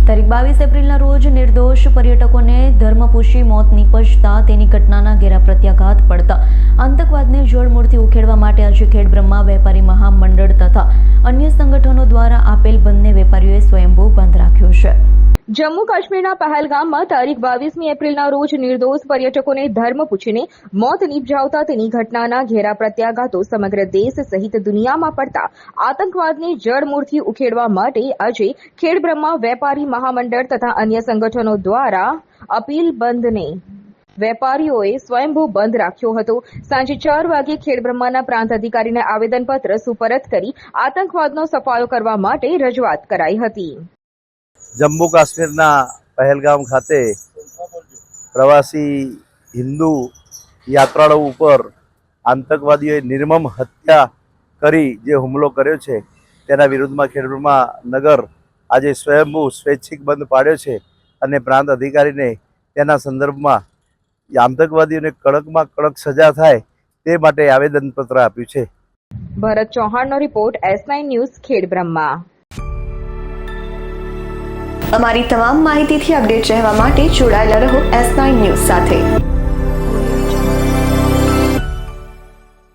તારીખ 22 એપ્રિલના રોજ નિર્દોષ પર્યટકોને ધર્મપુષી મોત નીપજતા તેની ઘટનાના ઘેરા પ્રત્યાઘાત પડતા આતંકવાદને જડમૂળથી ઉખેડવા માટે આજે ખેડબ્રહ્મા વેપારી મહામંડળ તથા અન્ય સંગઠનો દ્વારા આપેલ બંને વેપારીઓએ સ્વયંભૂ બંધ રાખ્યો છે। જમ્મુ કાશ્મીરના પહેલગામમાં તારીખ 22 એપ્રિલના રોજ નિર્દોષ પર્યટકોને ધર્મ પૂછીને મોત નિપજાવતા તેની ઘટનાના ઘેરા પ્રત્યાઘાતો સમગ્ર દેશ સહિત દુનિયામાં પડતા આતંકવાદને જડમૂળથી ઉખેડવા માટે આજે ખેડબ્રહ્મા વેપારી મહામંડળ તથા અન્ય સંગઠનો દ્વારા અપીલ બંધને વેપારીઓએ સ્વયંભૂ બંધ રાખ્યો હતો। સાંજે 4 વાગે ખેડબ્રહ્માના પ્રાંત અધિકારીને આવેદનપત્ર સુપરત કરી આતંકવાદનો સફાયો કરવા માટે રજૂઆત કરાઈ હતી। જમ્મુ કાશ્મીરના પહેલગામ ખાતે પ્રવાસી હિન્દુ યાત્રાળુઓ ઉપર આતંકવાદીઓએ નિર્મમ હત્યા કરી જે હુમલો કર્યો છે તેના વિરુદ્ધમાં ખેડબ્રહ્મા નગર આજે સ્વયંભૂ સ્વૈચ્છિક બંધ પાડ્યો છે અને પ્રાંત અધિકારીને તેના સંદર્ભમાં આતંકવાદીઓને કડકમાં કડક સજા થાય તે માટે આવેદનપત્ર આપ્યું છે। ભરત ચૌહાણનો રિપોર્ટ S9 ન્યૂઝ ખેડબ્રહ્મા। અમારી તમામ માહિતીથી અપડેટ રહેવા માટે જોડાયેલા રહો S9 ન્યૂઝ સાથે।